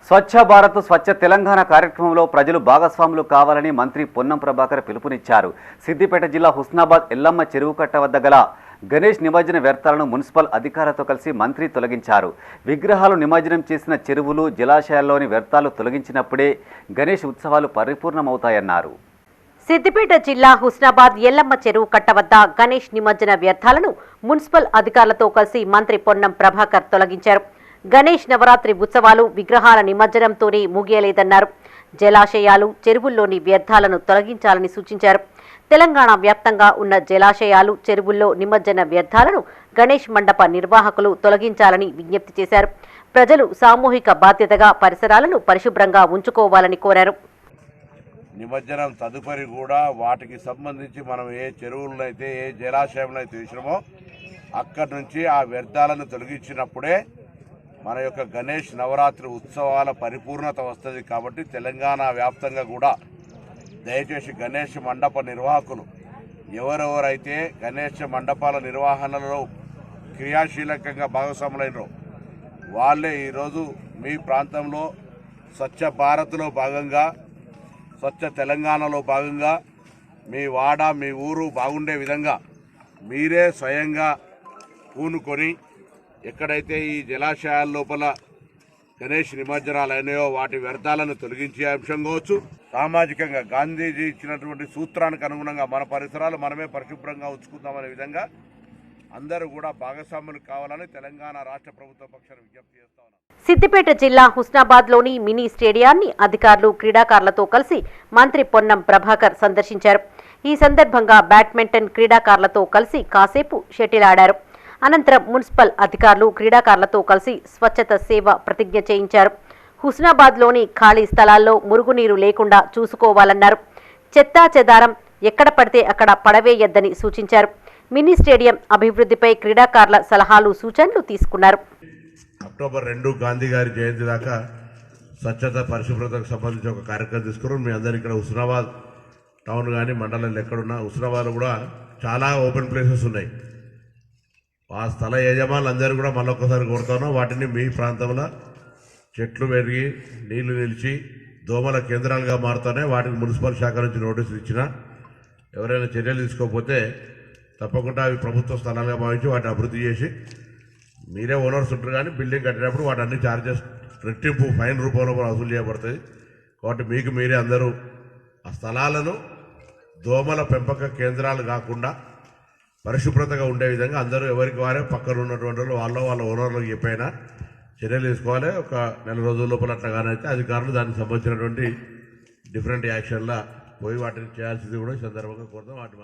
స్వచ్ఛ భారత్ స్వచ్ఛ తెలంగాణ కార్యక్రమంలో ప్రజలు భాగస్వాములు కావాలని మంత్రి పొన్నం ప్రభాకర్ పిలుపునిచ్చారు. సిద్దిపేట జిల్లా హుస్నాబాద్ ఎల్లమ్మ చెరువు కట్ట వద్ద గల గణేష్ నిమజ్జన వ్యర్థాలను మున్సిపల్ అధికారులతో కలిసి మంత్రి తొలగించారు. విగ్రహాలు నిమజ్జనం చేసిన చెరువులు జలాశయాల్లోని వ్యర్థాలు తొలగించినప్పుడే గణేష్ ఉత్సవాలు పరిపూర్ణమవుతాయన్నారు. సిద్దిపేట జిల్లా హుస్నాబాద్ ఎల్లమ్మ చెరువు కట్ట వద్ద గణేష్ నిమజ్జన వ్యర్థాలను మున్సిపల్ అధికారులతో కలిసి మంత్రి పొన్నం ప్రభాకర్ తొలగించారు. గణేష్ నవరాత్రి ఉత్సవాలు విగ్రహాల నిమజ్జనంతోనే ముగియలేదన్నారు. జలాశయాలు చెరువుల్లోని వ్యర్థాలను తొలగించాలని సూచించారు. తెలంగాణ వ్యాప్తంగా ఉన్న జలాశయాలు చెరువుల్లో నిమజ్జన వ్యర్థాలను గణేష్ మండప నిర్వాహకులు తొలగించాలని విజ్ఞప్తి చేశారు. ప్రజలు సామూహిక బాధ్యతగా పరిసరాలను పరిశుభ్రంగా ఉంచుకోవాలని కోరారు. నిమజ్జనం తదుపరి కూడా వాటికి సంబంధించి మనం ఏ చెరువులనైతే ఏ జలాశయంలో అయితే తీసినామో అక్కడి నుంచి ఆ వ్యర్థాలను తొలగించినప్పుడే మన యొక్క గణేష్ నవరాత్రి ఉత్సవాల పరిపూర్ణత వస్తుంది. కాబట్టి తెలంగాణ వ్యాప్తంగా కూడా దయచేసి గణేష్ మండప నిర్వాహకులు ఎవరెవరైతే గణేష్ మండపాల నిర్వహణలో క్రియాశీలకంగా భాగస్వాములైనరో వాళ్ళే ఈరోజు మీ ప్రాంతంలో స్వచ్ఛ భారత్లో భాగంగా స్వచ్ఛ తెలంగాణలో భాగంగా మీ వాడ మీ ఊరు బాగుండే విధంగా మీరే స్వయంగా పూనుకొని ఎక్కడైతే ఈ జలాశయాల లోపల గణేష్ నిమజ్జనాలు అయినాయో వాటి వ్యర్థాలను తొలగించే అంశం కావచ్చు, సామాజికంగా గాంధీజీ ఇచ్చినటువంటి సూత్రానికి అనుగుణంగా మన పరిసరాలు మనమే పరిశుభ్రంగా ఉంచుకుందామనే విధంగా అందరూ కూడా భాగస్వాములు కావాలని తెలంగాణ రాష్ట్ర ప్రభుత్వ పక్షాన విజ్ఞప్తి చేస్తా ఉన్నారు. సిద్దిపేట జిల్లా హుస్నాబాద్లోని మినీ స్టేడియాన్ని అధికారులు క్రీడాకారులతో కలిసి మంత్రి పొన్నం ప్రభాకర్ సందర్శించారు. ఈ సందర్భంగా బ్యాడ్మింటన్ క్రీడాకారులతో కలిసి కాసేపు షటిల్ ఆడారు. అనంతరం మున్సిపల్ అధికారులు క్రీడాకారులతో కలిసి స్వచ్ఛత సేవ ప్రతిజ్ఞ చేయించారు. హుస్నాబాద్లోని ఖాళీ స్థలాల్లో మురుగునీరు లేకుండా చూసుకోవాలన్నారు. చెత్తా చెదారం ఎక్కడ పడితే అక్కడ పడవేయొద్దని సూచించారు. మినీ స్టేడియం అభివృద్ధిపై క్రీడాకారుల సలహాలు సూచనలు తీసుకున్నారు. అక్టోబర్ 2 గాంధీ గారి జయంతి దాకా స్వచ్ఛత పరిశుభ్రతకు సంబంధించి ఒక కార్యక్రమం తీసుకున్నారు. మీ అందరు ఇక్కడ హుస్నాబాద్ టౌన్ కానీ మండలంలో ఎక్కడున్నా హుస్నాబాద్లో కూడా చాలా ఓపెన్ ప్లేసెస్ ఉన్నాయి. ఆ స్థల యజమానులు అందరూ కూడా మళ్ళొక్కసారి కోరుతాను, వాటిని మీ ప్రాంతంలో చెట్లు పెరిగి నీళ్లు నిలిచి దోమల కేంద్రాలుగా మారుతానే వాటికి మున్సిపల్ శాఖ నుంచి నోటీసులు ఇచ్చినా ఎవరైనా చర్యలు తీసుకోకపోతే తప్పకుండా అవి ప్రభుత్వ స్థలాలుగా భావించి వాటిని అభివృద్ధి చేసి మీరే ఓనర్స్ ఉంటారు కానీ బిల్డింగ్ కట్టినప్పుడు వాటి అన్ని ఛార్జెస్ రెట్టింపు ఫైన్ రూపంలో వసూలు చేయబడుతుంది. కాబట్టి మీకు మీరే అందరూ ఆ స్థలాలను దోమల పెంపక కేంద్రాలు కాకుండా పరిశుభ్రతగా ఉండే విధంగా అందరూ ఎవరికి వారే పక్కన ఉన్నటువంటి వాళ్ళ ఓనర్లకు చెప్పైనా చర్యలు తీసుకోవాలి. ఒక నెల రోజుల లోపల అట్లా కానైతే అధికారులు దానికి సంబంధించినటువంటి డిఫరెంట్ యాక్షన్లా పోయి వాటిని చేయాల్సింది కూడా ఈ సందర్భంగా కోరుతాం. వాటి